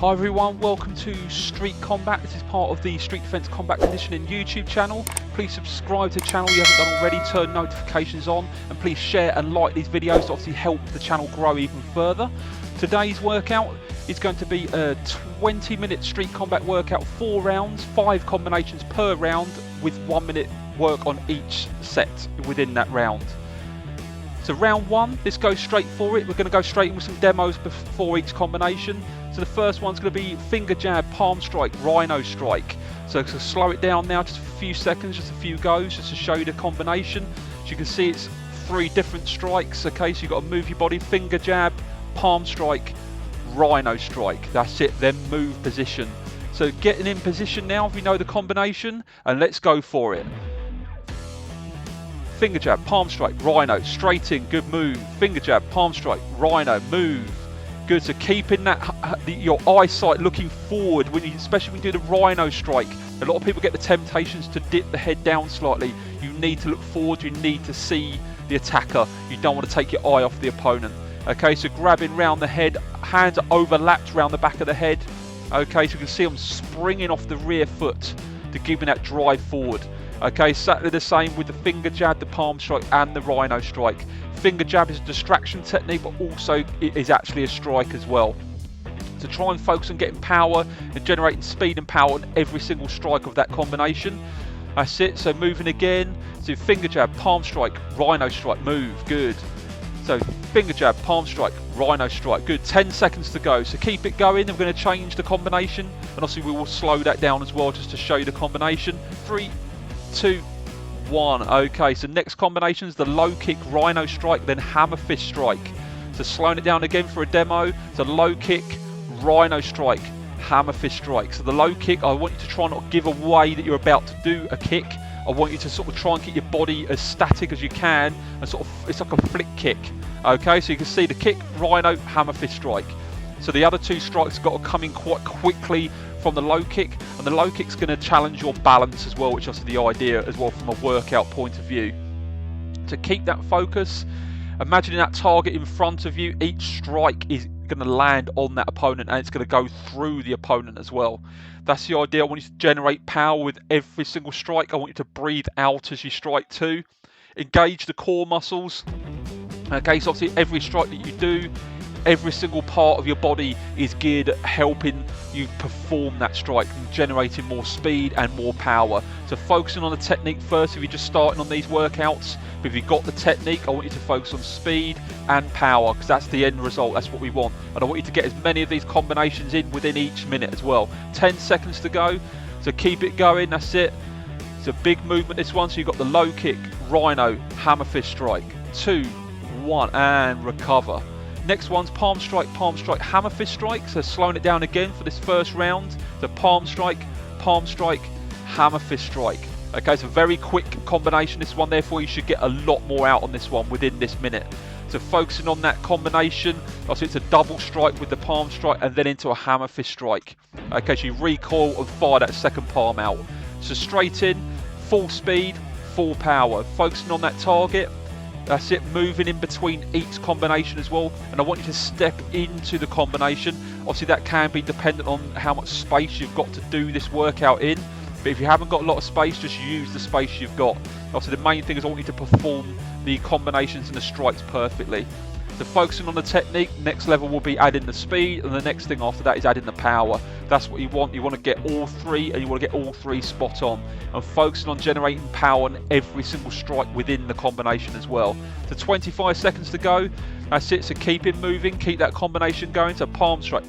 Hi everyone, welcome to Street Combat. This is part of the Street Defense Combat Conditioning YouTube channel. Please subscribe to the channel if you haven't done already, turn notifications on, and please share and like these videos to obviously help the channel grow even further. Today's workout is going to be a 20-minute Street Combat workout, 4 rounds, 5 combinations per round with 1 minute work on each set within that round. So round 1, let's go straight for it. We're going to go straight in with some demos before each combination. So the first one's going to be finger jab, palm strike, rhino strike. So to slow it down now, just a few seconds, just a few goes, just to show you the combination. As you can see, it's 3 different strikes. Okay, so you've got to move your body, finger jab, palm strike, rhino strike. That's it, then move position. So getting in position now, if you know the combination, and let's go for it. Finger jab, palm strike, rhino, straight in, good move. Finger jab, palm strike, rhino, move. Good, so keeping that your eyesight looking forward, especially when you do the rhino strike. A lot of people get the temptations to dip the head down slightly. You need to look forward, you need to see the attacker. You don't want to take your eye off the opponent. Okay, so grabbing round the head, hands are overlapped round the back of the head. Okay, so you can see I'm springing off the rear foot to give me that drive forward. Okay, exactly the same with the finger jab, the palm strike and the rhino strike. Finger jab is a distraction technique, but also it is actually a strike as well. So try and focus on getting power and generating speed and power on every single strike of that combination. That's it, so moving again. So finger jab, palm strike, rhino strike, move, good. So finger jab, palm strike, rhino strike, good. 10 seconds to go, so keep it going. I'm going to change the combination, and obviously we will slow that down as well just to show you the combination. 3, 2, 1. Okay, so next combination is the low kick, rhino strike, then hammer fist strike. So slowing it down again for a demo. So low kick, rhino strike, hammer fist strike. So the low kick, I want you to try not give away that you're about to do a kick. I want you to sort of try and keep your body as static as you can, and sort of, it's like a flick kick. Okay, so you can see the kick, rhino, hammer fist strike. So the other 2 strikes have got to come in quite quickly from the low kick, and the low kick's going to challenge your balance as well, which is the idea as well from a workout point of view. To keep that focus, imagining that target in front of you, each strike is going to land on that opponent and it's going to go through the opponent as well. That's the idea. I want you to generate power with every single strike. I want you to breathe out as you strike too. Engage the core muscles. Okay, so obviously every strike that you do, every single part of your body is geared at helping you perform that strike and generating more speed and more power. So focusing on the technique first if you're just starting on these workouts. But if you've got the technique, I want you to focus on speed and power, because that's the end result, that's what we want. And I want you to get as many of these combinations in within each minute as well. 10 seconds to go, so keep it going, that's it. It's a big movement this one, so you've got the low kick, rhino, hammer fist strike. 2, 1, and recover. Next one's palm strike, hammer fist strike. So slowing it down again for this first round. So palm strike, hammer fist strike. Okay, so very quick combination this one, therefore you should get a lot more out on this one within this minute. So focusing on that combination, also it's a double strike with the palm strike and then into a hammer fist strike. Okay, so you recoil and fire that second palm out. So straight in, full speed, full power. Focusing on that target. That's it, moving in between each combination as well, and I want you to step into the combination. Obviously that can be dependent on how much space you've got to do this workout in, but if you haven't got a lot of space, just use the space you've got. Obviously the main thing is I want you to perform the combinations and the strikes perfectly. So focusing on the technique, next level will be adding the speed, and the next thing after that is adding the power. That's what you want. You want to get all 3, and you want to get all 3 spot on. And focusing on generating power on every single strike within the combination as well. So 25 seconds to go. That's it. So keep it moving. Keep that combination going. So palm strike,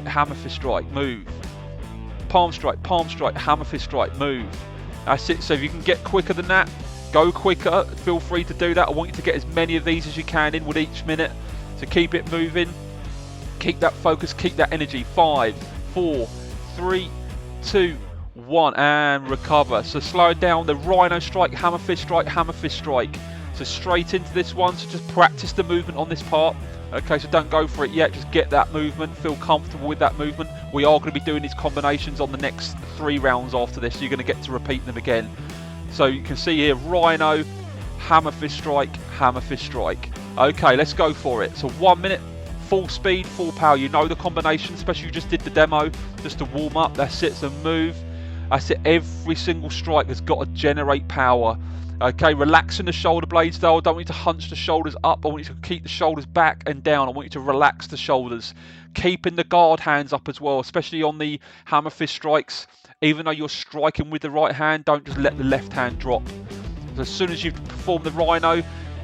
hammer fist strike, move. Palm strike, hammer fist strike, move. That's it. So if you can get quicker than that, go quicker, feel free to do that. I want you to get as many of these as you can in with each minute. So keep it moving, keep that focus, keep that energy. 5, 4, 3, 2, 1, and recover. So slowing down the rhino strike, hammer fist strike, hammer fist strike. So straight into this one, so just practice the movement on this part. Okay, so don't go for it yet, just get that movement, feel comfortable with that movement. We are going to be doing these combinations on the next 3 rounds after this, so you're going to get to repeat them again. So you can see here, rhino, hammer fist strike, hammer fist strike. Okay, let's go for it. So 1 minute, Full speed, full power. You know the combination, especially you just did the demo, just to warm up. That's it, so move. That's it, every single strike has got to generate power. Okay, relaxing the shoulder blades though. I don't want you to hunch the shoulders up. I want you to keep the shoulders back and down. I want you to relax the shoulders. Keeping the guard hands up as well, especially on the hammer fist strikes. Even though you're striking with the right hand, don't just let the left hand drop. So as soon as you've performed the rhino,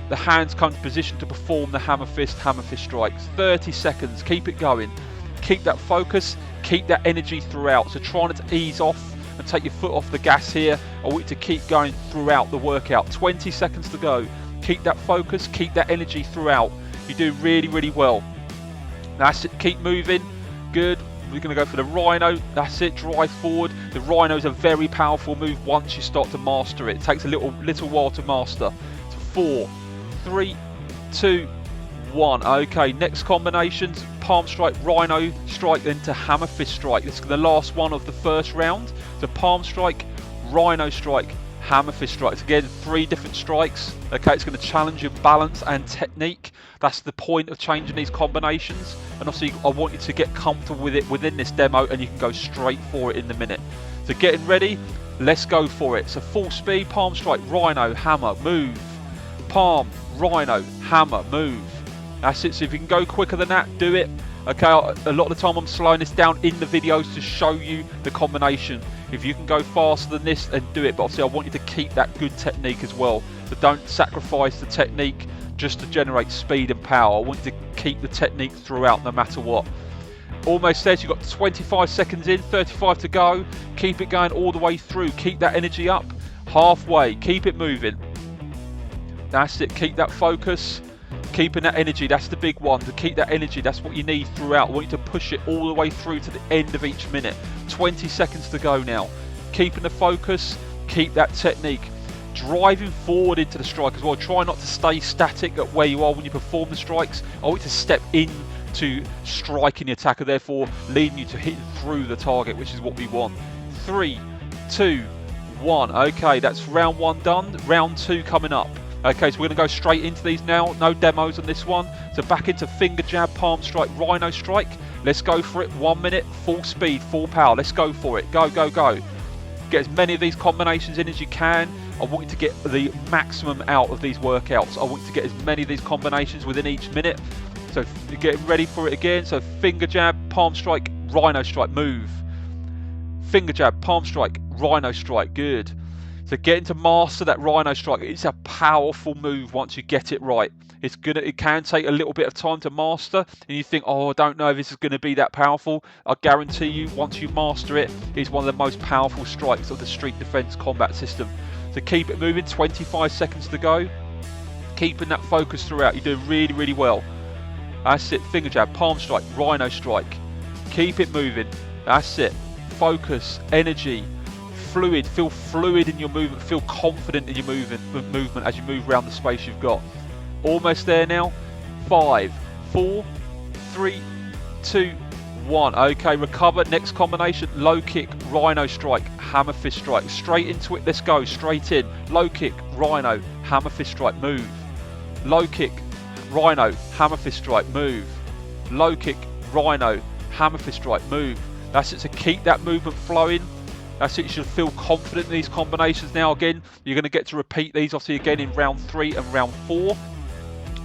the hands come to position to perform the hammer fist strikes. 30 seconds, keep it going. Keep that focus, keep that energy throughout. So try not to ease off and take your foot off the gas here. I want you to keep going throughout the workout. 20 seconds to go. Keep that focus, keep that energy throughout. You're doing really, really well. That's it, keep moving. Good. We're going to go for the rhino. That's it, drive forward. The rhino is a very powerful move once you start to master it. It takes a little while to master. So 4, 3, 2, 1. Okay, next combinations, palm strike, rhino strike, into hammer fist strike. This is the last one of the first round. So palm strike, rhino strike, hammer fist strikes. Again, 3 different strikes. Okay, it's going to challenge your balance and technique. That's the point of changing these combinations. And obviously, I want you to get comfortable with it within this demo, and you can go straight for it in the minute. So getting ready, let's go for it. So full speed, palm strike, rhino, hammer, move. Palm, rhino, hammer, move. That's it. So if you can go quicker than that, do it. Okay, a lot of the time I'm slowing this down in the videos to show you the combination. If you can go faster than this, then do it. But obviously I want you to keep that good technique as well. So don't sacrifice the technique just to generate speed and power. I want you to keep the technique throughout no matter what. Almost there, you've got 25 seconds in, 35 to go. Keep it going all the way through. Keep that energy up. Halfway, keep it moving. That's it, keep that focus. Keeping that energy, that's the big one. To keep that energy, that's what you need throughout. I want you to push it all the way through to the end of each minute. 20 seconds to go now. Keeping the focus, keep that technique. Driving forward into the strike as well. Try not to stay static at where you are when you perform the strikes. I want you to step into striking the attacker, therefore leading you to hitting through the target, which is what we want. 3, 2, 1. Okay, that's round 1 done. Round 2 coming up. Okay, so we're going to go straight into these now. No demos on this one. So back into finger jab, palm strike, rhino strike. Let's go for it. 1 minute, full speed, full power. Let's go for it. Go, go, go. Get as many of these combinations in as you can. I want you to get the maximum out of these workouts. I want you to get as many of these combinations within each minute. So getting ready for it again. So finger jab, palm strike, rhino strike, move. Finger jab, palm strike, rhino strike, good. So getting to master that rhino strike, it's a powerful move once you get it right. It can take a little bit of time to master, and you think, oh, I don't know if this is going to be that powerful. I guarantee you, once you master it, it's one of the most powerful strikes of the Street Defense combat system. So keep it moving, 25 seconds to go. Keeping that focus throughout, you're doing really, really well. That's it, finger jab, palm strike, rhino strike. Keep it moving, that's it. Focus, energy. Fluid, feel fluid in your movement, feel confident in your movement as you move around the space you've got. Almost there now. 5, 4, 3, 2, 1. Okay, recover. Next combination, low kick, rhino strike, hammer fist strike. Straight into it, let's go, straight in. Low kick, rhino, hammer fist strike, move. Low kick, rhino, hammer fist strike, move. Low kick, rhino, hammer fist strike, move. That's it, so keep that movement flowing. That's it, you should feel confident in these combinations now. Again, you're going to get to repeat these obviously again in round 3 and round 4.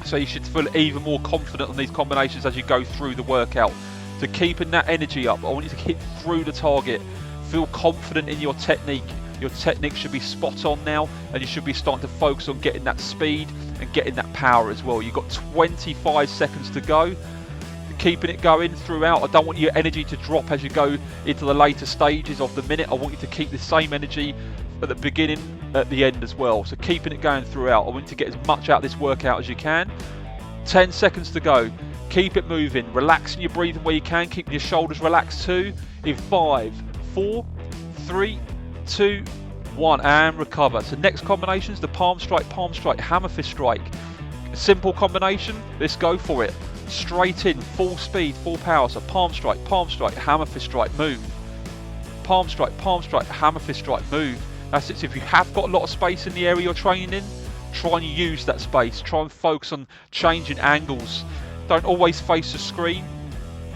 So you should feel even more confident on these combinations as you go through the workout. So keeping that energy up, I want you to hit through the target. Feel confident in your technique. Your technique should be spot on now, and you should be starting to focus on getting that speed and getting that power as well. You've got 25 seconds to go. Keeping it going throughout. I don't want your energy to drop as you go into the later stages of the minute. I want you to keep the same energy at the beginning, at the end as well. So keeping it going throughout. I want you to get as much out of this workout as you can. 10 seconds to go. Keep it moving. Relaxing your breathing where you can. Keeping your shoulders relaxed too. In 5, 4, 3, 2, 1, and recover. So next combinations, the palm strike, hammer fist strike. A simple combination. Let's go for it. Straight in, full speed, full power. So palm strike, hammer fist strike, move. Palm strike, hammer fist strike, move. That's it. So if you have got a lot of space in the area you're training in, try and use that space. Try and focus on changing angles, Don't always face the screen.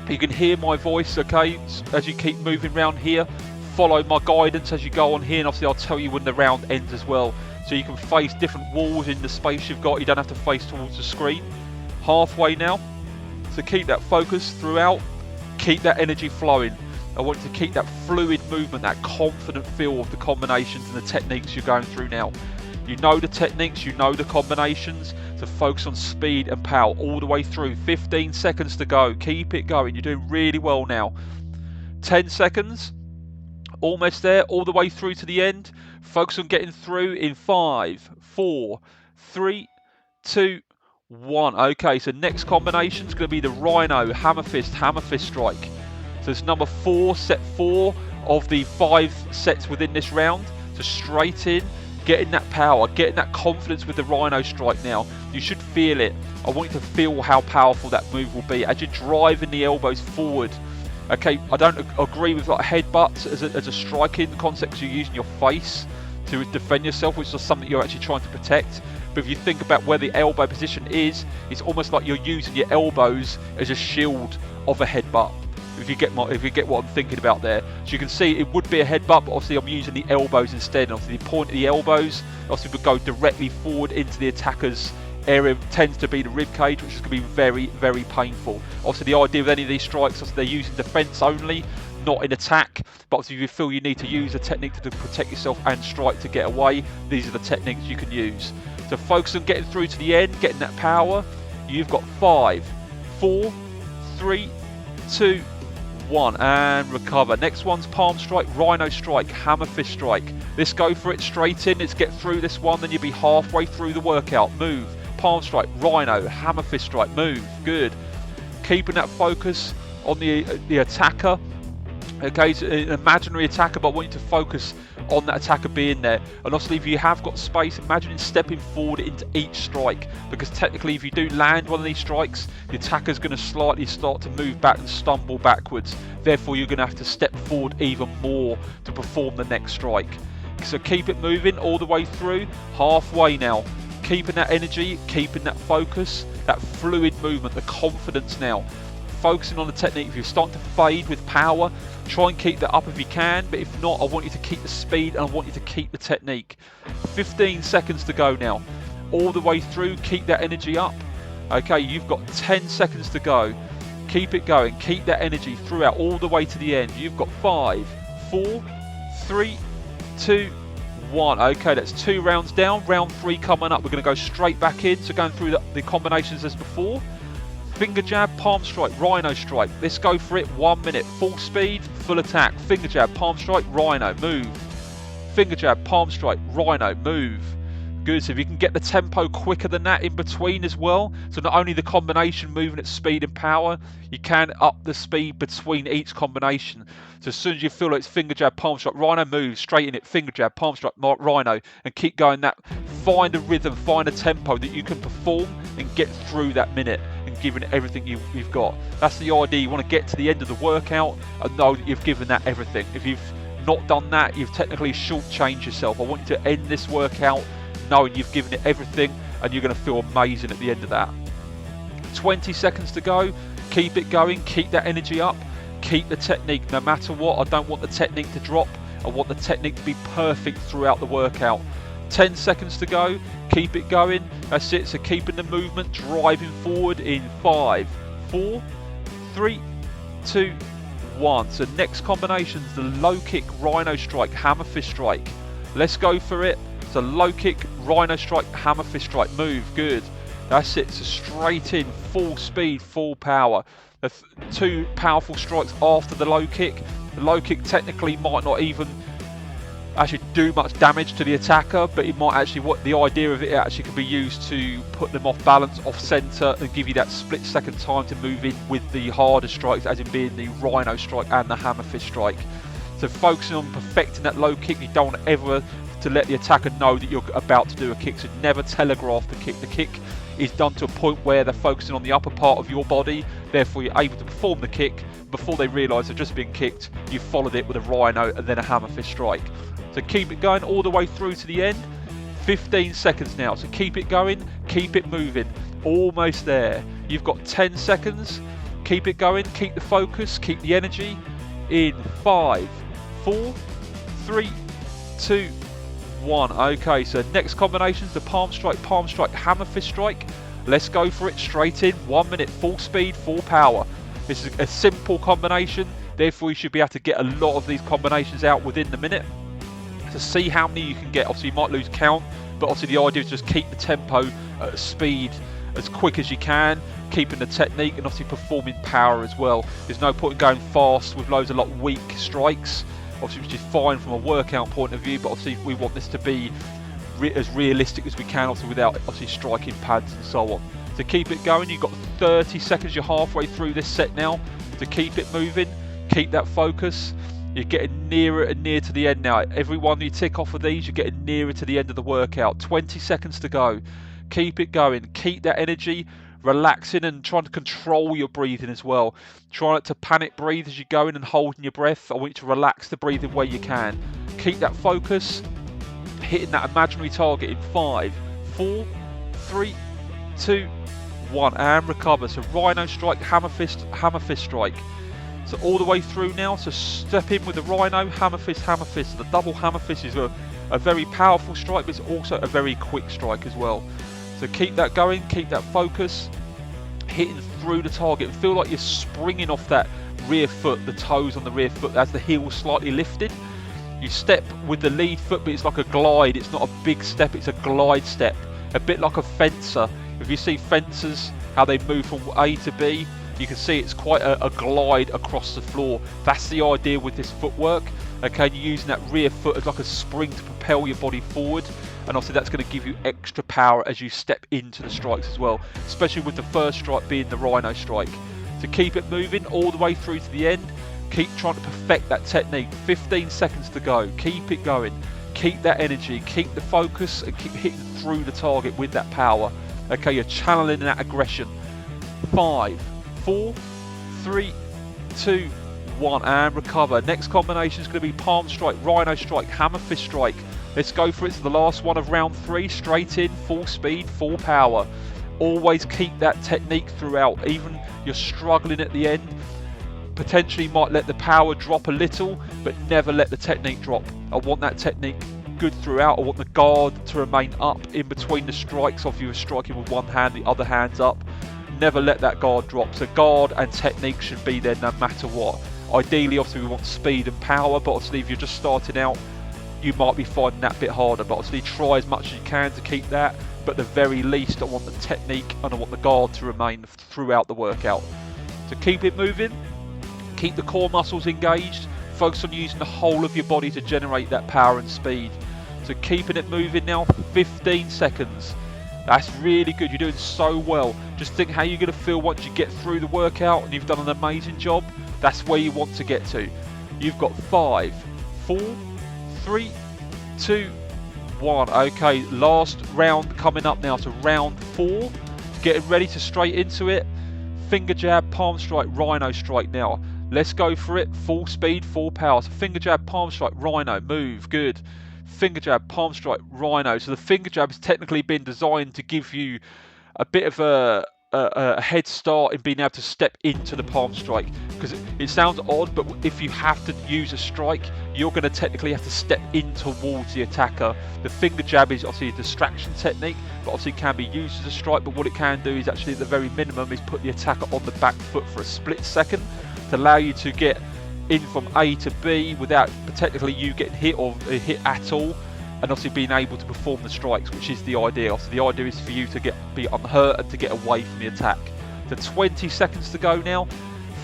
You can hear my voice, okay, as you keep moving around here. Follow my guidance as you go on here, and obviously I'll tell you when the round ends as well. So you can face different walls in the space you've got. You don't have to face towards the screen. Halfway now. So keep that focus throughout. Keep that energy flowing. I want you to keep that fluid movement, that confident feel of the combinations and the techniques you're going through now. You know the techniques, you know the combinations, so focus on speed and power all the way through. 15 seconds to go. Keep it going. You're doing really well now. 10 seconds. Almost there, all the way through to the end. Focus on getting through in 5, 4, 3, 2, 1. Okay, so next combination is going to be the Rhino hammer fist strike. So it's number 4, set 4 of the 5 sets within this round. So straight in, getting that power, getting that confidence with the Rhino strike now. You should feel it. I want you to feel how powerful that move will be as you're driving the elbows forward. Okay, I don't agree with like headbutts as a striking concept because you're using your face to defend yourself, which is something you're actually trying to protect. But if you think about where the elbow position is, it's almost like you're using your elbows as a shield of a headbutt. If you get what I'm thinking about there. So you can see it would be a headbutt, but obviously I'm using the elbows instead. Obviously the point of the elbows obviously would go directly forward into the attacker's area, tends to be the rib cage, which is going to be very, very painful. Obviously the idea of any of these strikes is they're using defense only, not in attack. But obviously if you feel you need to use a technique to protect yourself and strike to get away, these are the techniques you can use. So focus on getting through to the end, getting that power. You've got 5, 4, 3, 2, 1, and recover. Next one's palm strike, Rhino strike, hammer fist strike. Let's go for it straight in. Let's get through this one, then you'll be halfway through the workout. Move. Palm strike, Rhino, hammer fist strike. Move. Good. Keeping that focus on the attacker. Okay, it's an imaginary attacker, but I want you to focus on that attacker being there. And obviously if you have got space, imagine stepping forward into each strike, because technically if you do land one of these strikes, the attacker's going to slightly start to move back and stumble backwards. Therefore you're going to have to step forward even more to perform the next strike. So keep it moving all the way through. Halfway now. Keeping that energy, keeping that focus, that fluid movement, the confidence now. Focusing on the technique. If you're starting to fade with power, try and keep that up if you can, but if not, I want you to keep the speed and I want you to keep the technique. 15 seconds to go now. All the way through, keep that energy up. Okay, you've got 10 seconds to go. Keep it going, keep that energy throughout all the way to the end. You've got 5, 4, 3, 2, 1. Okay, that's 2 rounds down. Round 3 coming up. We're going to go straight back in, so going through the combinations as before. Finger jab, palm strike, Rhino strike. Let's go for it. 1 minute. Full speed, full attack. Finger jab, palm strike, Rhino, move. Finger jab, palm strike, Rhino, move. Good. So if you can get the tempo quicker than that in between as well. So not only the combination moving at speed and power, you can up the speed between each combination. So as soon as you feel like it's finger jab, palm strike, Rhino, move. Straight in it. Finger jab, palm strike, Rhino. And keep going that. Find a rhythm, find a tempo that you can perform and get through that minute. Giving it everything you've got. That's the idea. You want to get to the end of the workout and know that you've given that everything. If you've not done that, you've technically shortchanged yourself. I want you to end this workout knowing you've given it everything and you're going to feel amazing at the end of that. 20 seconds to go. Keep it going. Keep that energy up. Keep the technique no matter what. I don't want the technique to drop. I want the technique to be perfect throughout the workout. 10 seconds to go. Keep it going. That's it. So keeping the movement, driving forward in 5, 4, 3, 2, 1. So next combination is the low kick, Rhino strike, hammer fist strike. Let's go for it. So low kick, Rhino strike, hammer fist strike. Move. Good. That's it. So straight in, full speed, full power. The 2 powerful strikes after the low kick. The low kick technically might not even actually do much damage to the attacker, but it might actually, what the idea of it actually can be used to put them off balance, off center, and give you that split second time to move in with the harder strikes, as in being the Rhino strike and the hammer fist strike. So focusing on perfecting that low kick. You don't want ever to let the attacker know that you're about to do a kick, so never telegraph the kick. The kick is done to a point where they're focusing on the upper part of your body, therefore you're able to perform the kick. Before they realise they've just been kicked, you followed it with a Rhino and then a hammer fist strike. So keep it going all the way through to the end. 15 seconds now, so keep it going, keep it moving. Almost there. You've got 10 seconds. Keep it going, keep the focus, keep the energy. In 5, 4, 3, 2, 1. Okay, so next combination is the palm strike, hammer fist strike. Let's go for it straight in. 1 minute, full speed, full power. This is a simple combination, therefore you should be able to get a lot of these combinations out within the minute. To see how many you can get, obviously you might lose count, but obviously the idea is just keep the tempo at speed as quick as you can, keeping the technique and obviously performing power as well. There's no point in going fast with loads of weak strikes, obviously, which is fine from a workout point of view, but obviously we want this to be as realistic as we can, obviously without obviously striking pads and so on. To keep it going, you've got 30 seconds, you're halfway through this set now. To keep it moving, keep that focus. You're getting nearer and near to the end now. Every one you tick off of these, you're getting nearer to the end of the workout. 20 seconds to go. Keep it going, keep that energy, relaxing and trying to control your breathing as well. Try not to panic breathe as you're going and holding your breath. I want you to relax the breathing where you can. Keep that focus, hitting that imaginary target in 5, 4, 3, 2, 1, and recover. So rhino strike, hammer fist strike. So all the way through now, so step in with the rhino, hammer fist. The double hammer fist is a very powerful strike, but it's also a very quick strike as well. So keep that going, keep that focus, hitting through the target. Feel like you're springing off that rear foot, the toes on the rear foot as the heel slightly lifted. You step with the lead foot, but it's like a glide. It's not a big step, it's a glide step. A bit like a fencer. If you see fencers, how they move from A to B, you can see it's quite a glide across the floor. That's the idea with this footwork. Okay, you're using that rear foot as like a spring to propel your body forward, and obviously that's going to give you extra power as you step into the strikes as well, especially with the first strike being the rhino strike. To keep it moving all the way through to the end, keep trying to perfect that technique. 15 seconds to go. Keep it going, keep that energy, keep the focus, and keep hitting through the target with that power. Okay, you're channeling that aggression. 5, 4, 3, 2, 1, and recover. Next combination is going to be palm strike, rhino strike, hammer fist strike. Let's go for it. It's the last one of round 3. Straight in, full speed, full power. Always keep that technique throughout. Even you're struggling at the end, potentially might let the power drop a little, but never let the technique drop. I want that technique good throughout. I want the guard to remain up in between the strikes. If you were striking with one hand, the other hand's up. Never let that guard drop. So guard and technique should be there no matter what. Ideally, obviously, we want speed and power, but obviously if you're just starting out, you might be finding that a bit harder. But obviously try as much as you can to keep that. But at the very least, I want the technique and I want the guard to remain throughout the workout. So keep it moving, keep the core muscles engaged, focus on using the whole of your body to generate that power and speed. So keeping it moving now, 15 seconds. That's really good. You're doing so well. Just think how you're going to feel once you get through the workout and you've done an amazing job. That's where you want to get to. You've got 5, 4, 3, 2, 1. Okay, last round coming up now. So round 4. Getting ready to straight into it. Finger jab, palm strike, rhino strike now. Let's go for it. Full speed, full power. So finger jab, palm strike, rhino. Move. Good. Finger jab, palm strike, rhino. So the finger jab has technically been designed to give you a bit of a head start in being able to step into the palm strike, because it sounds odd, but if you have to use a strike, you're going to technically have to step in towards the attacker. The finger jab is obviously a distraction technique, but obviously can be used as a strike, but what it can do is actually at the very minimum is put the attacker on the back foot for a split second to allow you to get in from A to B without technically you getting hit or hit at all, and obviously being able to perform the strikes, which is the idea. So the idea is for you to be unhurt and to get away from the attack. So 20 seconds to go now.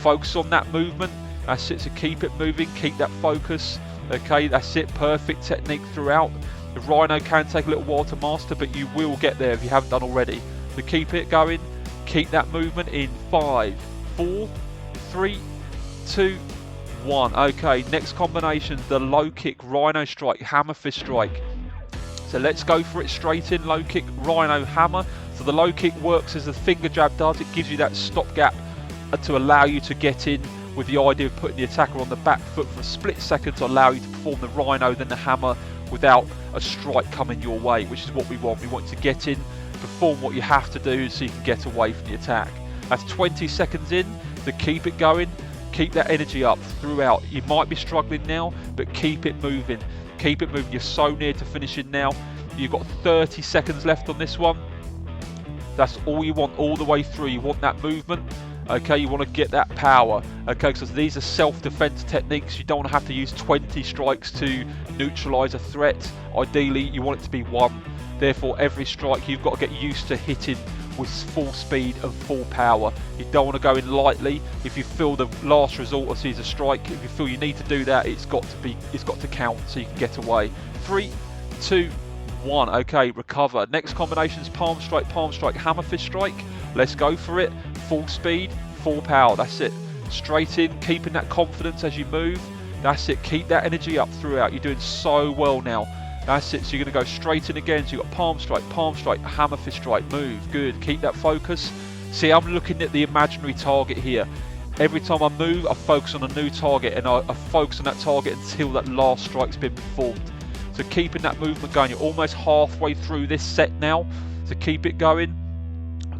Focus on that movement. That's it. So keep it moving. Keep that focus. Okay, that's it. Perfect technique throughout. The rhino can take a little while to master, but you will get there if you haven't done already. So keep it going. Keep that movement in 5, 4, 3, 2, 1. Okay, next combination, the low kick, rhino strike, hammer fist strike. So let's go for it straight in, low kick, rhino, hammer. So the low kick works as the finger jab does. It gives you that stopgap to allow you to get in with the idea of putting the attacker on the back foot for a split second to allow you to perform the rhino, then the hammer without a strike coming your way, which is what we want. We want to get in perform what you have to do so you can get away from the attack. That's 20 seconds in, to keep it going, keep that energy up throughout. You might be struggling now, but keep it moving. Keep it moving. You're so near to finishing now. You've got 30 seconds left on this one. That's all you want all the way through. You want that movement. Okay, you want to get that power. Okay, because these are self-defense techniques. You don't want to have to use 20 strikes to neutralize a threat. Ideally, you want it to be one. Therefore, every strike you've got to get used to hitting with full speed and full power. You don't want to go in lightly. If you feel the last resort of is a strike, if you feel you need to do that, it's got to count so you can get away. 3, 2, 1. Okay, recover. Next combination is palm strike, hammer fist strike. Let's go for it. Full speed, full power. That's it. Straight in, keeping that confidence as you move. That's it. Keep that energy up throughout. You're doing so well now. That's it. So you're going to go straight in again. So you've got palm strike, hammer fist strike. Move. Good. Keep that focus. See, I'm looking at the imaginary target here. Every time I move, I focus on a new target, and I focus on that target until that last strike's been performed. So keeping that movement going. You're almost halfway through this set now. So keep it going.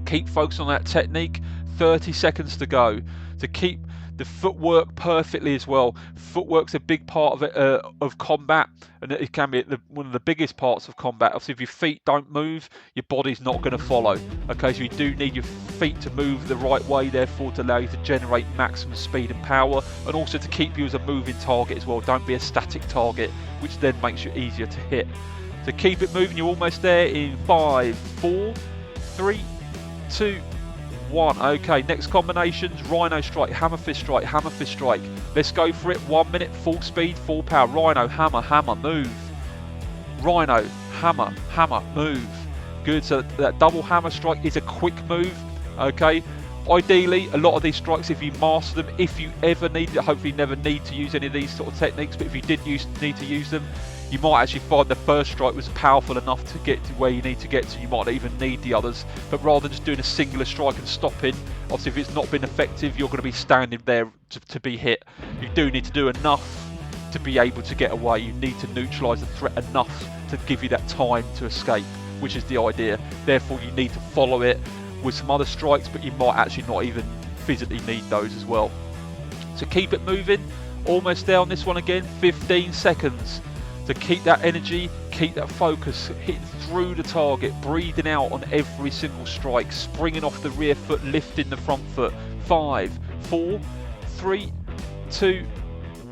Keep focusing on that technique. 30 seconds to go. To keep the footwork perfectly as well. Footwork's a big part of it, of combat, and it can be one of the biggest parts of combat. Obviously, if your feet don't move, your body's not going to follow. Okay, so you do need your feet to move the right way, therefore to allow you to generate maximum speed and power, and also to keep you as a moving target as well. Don't be a static target, which then makes you easier to hit. So keep it moving. You're almost there in 5, 4, 3, 2, 1. Okay, next combinations: rhino strike, hammer fist strike. Let's go for it. 1 minute, full speed, full power. Rhino, hammer, move. Rhino, hammer, move. Good. So that double hammer strike is a quick move. Okay. Ideally, a lot of these strikes, if you master them, if you ever need it, hopefully you never need to use any of these sort of techniques, but if you did need to use them, you might actually find the first strike was powerful enough to get to where you need to get to. You might not even need the others. But rather than just doing a singular strike and stopping, obviously if it's not been effective, you're going to be standing there to be hit. You do need to do enough to be able to get away. You need to neutralise the threat enough to give you that time to escape, which is the idea. Therefore, you need to follow it with some other strikes, but you might actually not even physically need those as well. So keep it moving. Almost there on this one again. 15 seconds. To keep that energy, keep that focus, hitting through the target, breathing out on every single strike, springing off the rear foot, lifting the front foot. 5, 4, 3, 2,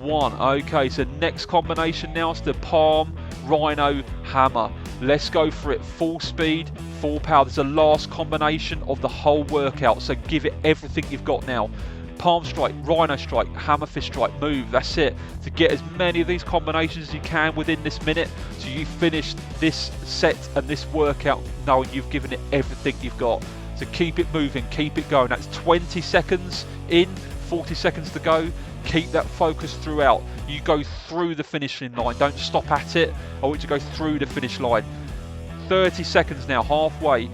1. Okay, so next combination now is the palm, rhino, hammer. Let's go for it. Full speed, full power. This is the last combination of the whole workout, so give it everything you've got now. Palm strike, rhino strike, hammer fist strike, move. That's it. To get as many of these combinations as you can within this minute, so you finish this set and this workout knowing you've given it everything you've got. So keep it moving, keep it going. That's 20 seconds in, 40 seconds to go. Keep that focus throughout. You go through the finishing line. Don't stop at it. I want you to go through the finish line. 30 seconds now, halfway.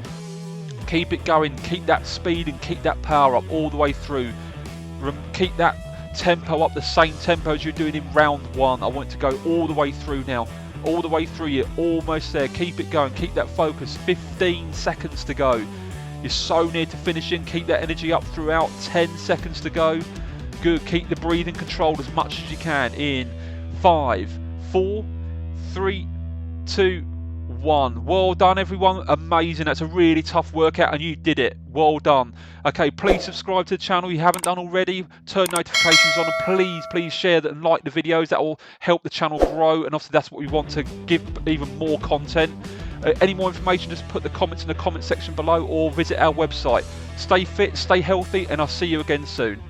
Keep it going. Keep that speed and keep that power up all the way through. Keep that tempo up, the same tempo as you're doing in round 1. I want it to go all the way through now. All the way through. You're almost there. Keep it going. Keep that focus. 15 seconds to go. You're so near to finishing. Keep that energy up throughout. 10 seconds to go. Good. Keep the breathing controlled as much as you can. In 5, 4, 3, 2, 1. Well done, everyone. Amazing. That's a really tough workout and you did it. Well done. Okay, please subscribe to the channel if you haven't done already. Turn notifications on, and please share that and like the videos. That will help the channel grow, and obviously that's what we want, to give even more content. Any more information, just put the comments in the comment section below or visit our website. Stay fit, stay healthy, and I'll see you again soon.